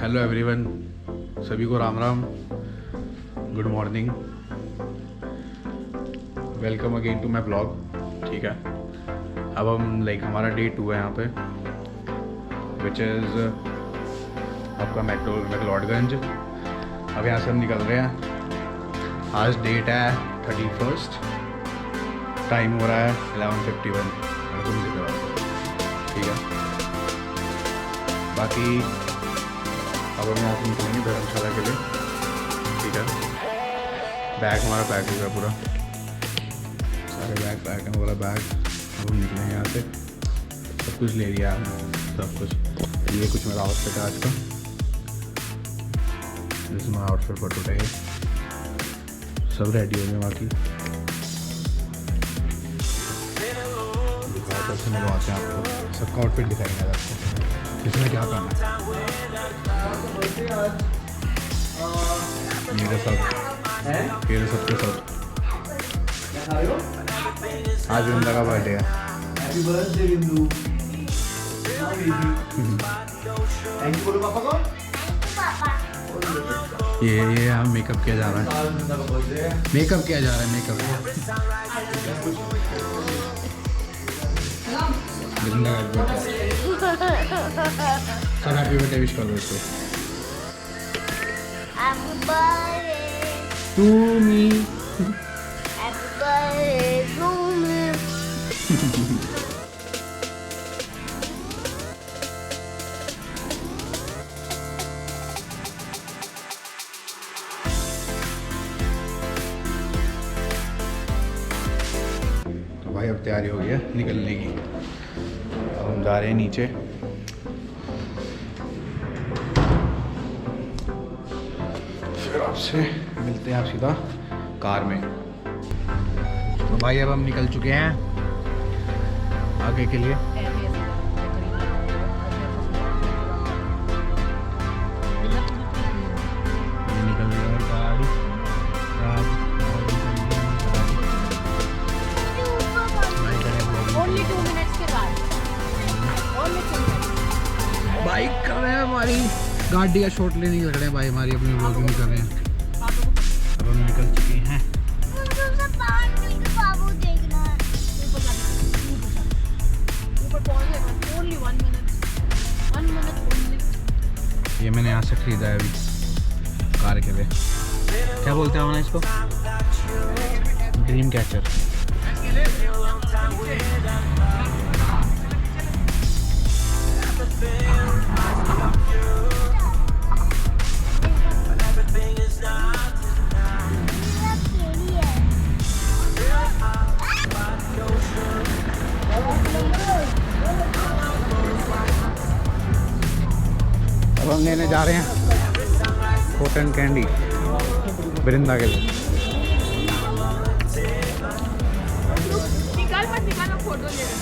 Hello everyone, सभी को Ram Ram, good morning, welcome again to my blog. ठीक है, अब हम हमारा डे 2 है यहाँ पे, विच इज़ आपका मैक्लोडगंज। अब यहाँ से हम निकल रहे हैं। आज डेट है 31, टाइम हो रहा है 11:51। ठीक है, बाकी अब हम यहाँ से निकलेंगे धर्मशाला के लिए। ठीक है, बैग हमारा पैक हो गया पूरा, सारे बैग पैक हैं, पूरा बैग। अब हम निकलेंगे यहाँ से, सब कुछ ले लिया हमने, सब कुछ। ये कुछ मेरा आउटफिट है आज का, this is my outfit for today. सब रेडी हो गए, बाकी दिखाते हैं आपको, सबका आउटफिट दिखाएंगे आपको, इसमें क्या करना है। मेरे सब ये सबके सब आज बिंदा का बर्थडे है। हैप्पी बर्थडे बिंदु। थैंक यू बोलो पापा को। ये हम मेकअप किया जा रहा है, मेकअप किया जा रहा है, मेकअप। बिंदा का बर्थडे, सब हैप्पी बर्थडे विश कर दो इसको। Happy birthday to me, Happy birthday to me. तो भाई अब तैयारी हो गई है निकलने की। अब हम जा रहे हैं नीचे। फिर आपसे मिलते हैं आप सीधा कार में। तो भाई अब हम निकल चुके हैं आगे के लिए। निकल रही है गाड़ी, Only 2 minutes के बाद। Only 2 minutes। बाइक कर रहे हैं हमारी, गाड़ी का शॉट लेने लग रहे हैं भाई, हमारी अपनी व्लॉगिंग कर रहे हैं। अब हम निकल चुके हैं। बाबू देखना है। Only 1 minute. 1 minute only. ये मैंने यहाँ से खरीदा है अभी कार के लिए। क्या बोलते हैं हम इसको? Dream catcher. अब हम लेने जा रहे हैं कॉटन कैंडी वृंदा के लिए। निकाल मत निकालो, फोटो ले रहे।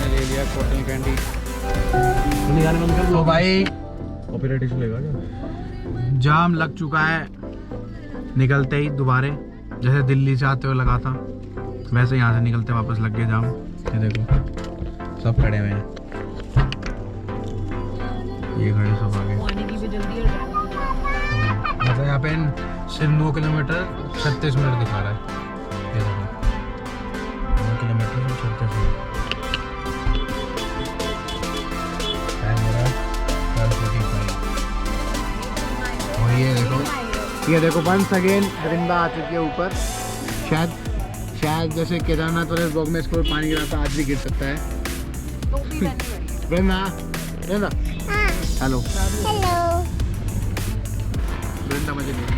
ले लिया कॉटन कैंडी। तो भाई कॉपीराइट इशू लेगा क्या? जाम लग चुका है निकलते ही दोबारे, जैसे दिल्ली से आते हुए लगा था वैसे यहाँ से निकलते वापस लग गया जाम। ये देखो सब खड़े हुए हैं, ये खड़े सब आगे। आने की भी जल्दी है। मतलब यहाँ पे सिर्फ 9 किलोमीटर 36 मिनट दिखा रहा है। ये देखो 9 किलोमीटर 36 मिनट। टाइम हो रहा है 12:45। और ये देखो वंस अगेन वृंदा आ चुकी है ऊपर। शायद जैसे केदारनाथ वाले ब्लॉग में इसको पानी गिरा था, आज भी गिर सकता है। वृंदा, वृंदा हेलो, हेलो। वृंदा मुझे ले लिया।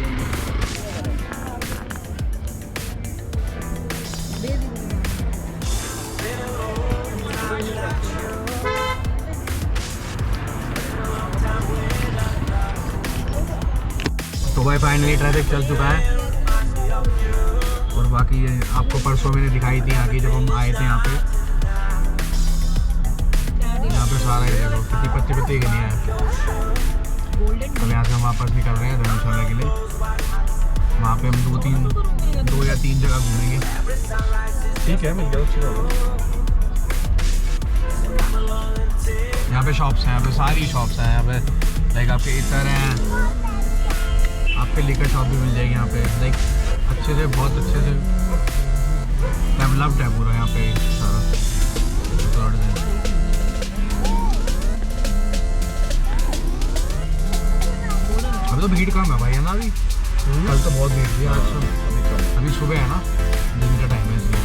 तो भाई फाइनली ट्रैफिक चल चुका है और बाकी ये आपको परसों मैंने दिखाई थी आगे जब हम आए थे यहाँ पे सारा ही देखो कितनी पत्ती पत्ती के नहीं है। अब यहाँ से हम वापस निकल रहे हैं धर्मशाला के लिए। वहाँ पे हम 2 या 3 जगह घूमेंगे। ठीक है मिल गया अच्छी बात है। यहाँ पे शॉप्स हैं, यहाँ पे सारी शॉप्स हैं। यहाँ पे लाइक आपके इतर हैं, आपके लिकर शॉप भी मिल जाएगी यहाँ पे। लाइक अच्छे से बहुत अच्छे से डेवलप्ड है पूरा यहाँ पे सारा। अभी तो भीड़ कम है भाई, है ना? अभी कल तो बहुत भीड़ थी, आज तो अभी सुबह है ना, दिन का टाइम है इसलिए।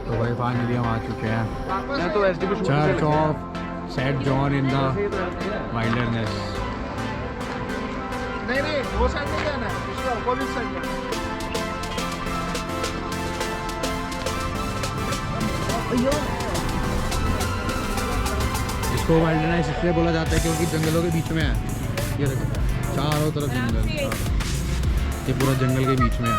तो भाई फाइनली हम आ चुके हैं church of Saint John in the wilderness. नहीं वो साइड में जाना है, दूसरा अपोजिट साइड में। इसको वाइल्डरनेस इसलिए बोला जाता है क्योंकि जंगलों के बीच में है। ये देखो चारों तरफ जंगल, ये पूरा जंगल के बीच में है।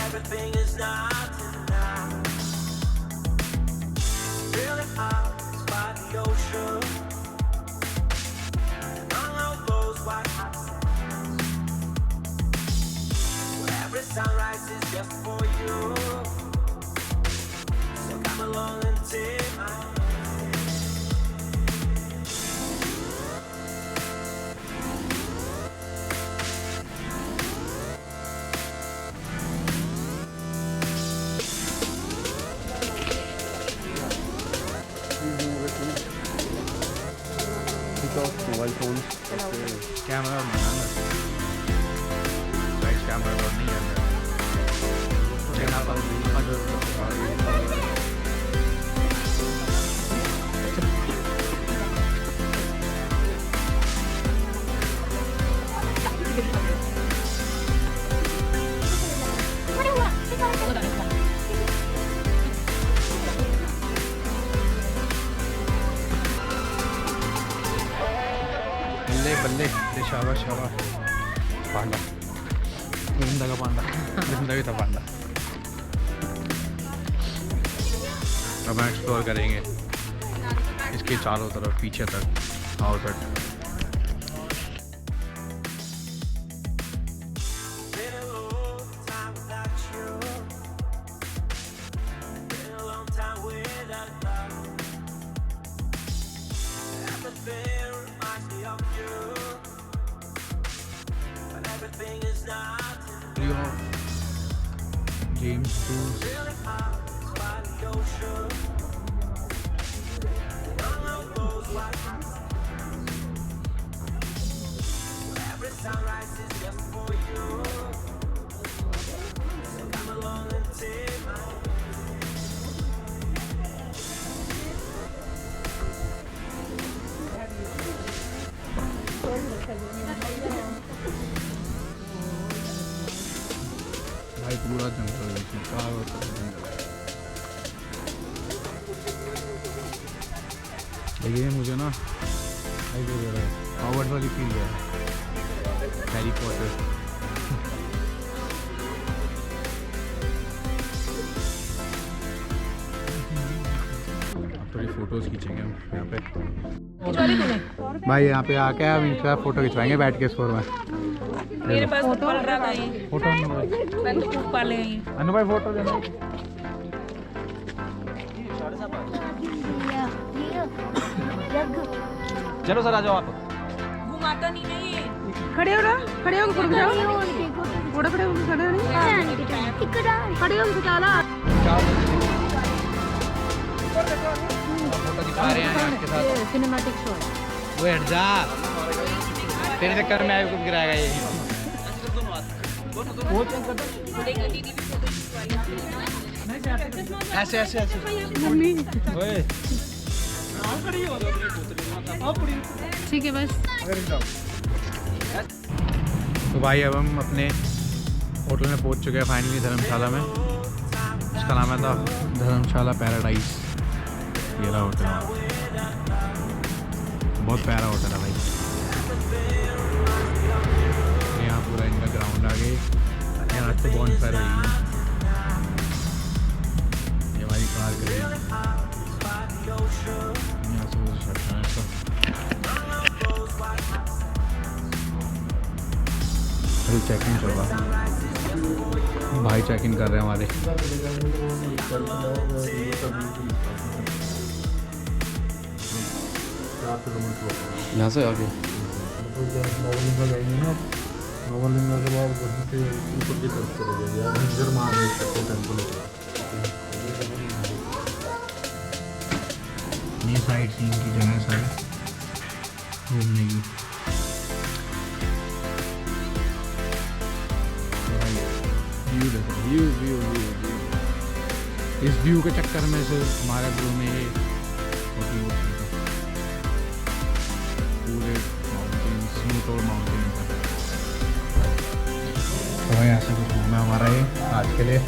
Everything is not enough. Really out by the ocean, and on all those white hot sands, where every sunrise is just for you. So come along and take my hand. Mobile phone camera camera load नहीं बल्ले शाबाश शाबाश पांडा जिंदा का पांडा जिंदा भी था पांडा। अब हम एक्सप्लोर करेंगे इसके चारों तरफ पीछे तक आओ तक। James juice. भाई पूरा जंगल है इसमें, चारों तरफ जंगल है। देखिए मुझे ना हॉवर्ड वाली फील है, हैरी पॉटर। थोड़ी फोटोज खींचेंगे हम यहाँ पे। भाई यहाँ पे आके हम इनका फोटो खिंचवाएंगे बैठ के स्कोर में। मेरे पास तो पल रहा था ये, फोटो मैं तो खूब पाले हैं ये। अनु भाई फोटो देना। चलो सर आ जाओ आप। घुमाता नहीं है ये। खड़े हो ना, खड़े हो फोटो खिंचाओ। फोटो खड़े हो, खड़े नहीं खड़े हो खिंचाना। फोटो दिखा रहे हैं आपके साथ। Cinematic shot. वो हट जा, तेरे चक्कर में आए कुछ गिराएगा ये। ऐसे ऐसे ऐसे ओए ठीक है बस। तो भाई अब हम अपने होटल में पहुंच चुके हैं फाइनली, धर्मशाला में। इसका नाम है था धर्मशाला पैराडाइज। ये रहा होटल, बहुत प्यारा होटल है भाई। यहाँ पूरा इनका ग्राउंड आ गए, यहाँ से बॉनफायर हुई है। ये हमारी कार गई, यहाँ से वो शट है इसका। अभी चेकिंग चल रहा, भाई चेकिंग कर रहे हैं हमारे। यहाँ से आगे ये साइड सीन की जगह सारी घूमने की। व्यू देखो, व्यू व्यू व्यू व्यू। इस व्यू के चक्कर में से हमारे व्यू में ये पूरे माउंटेन, स्मूथ और माउंटेन। तो यहाँ से कुछ घूमा हमारा ये आज के लिए।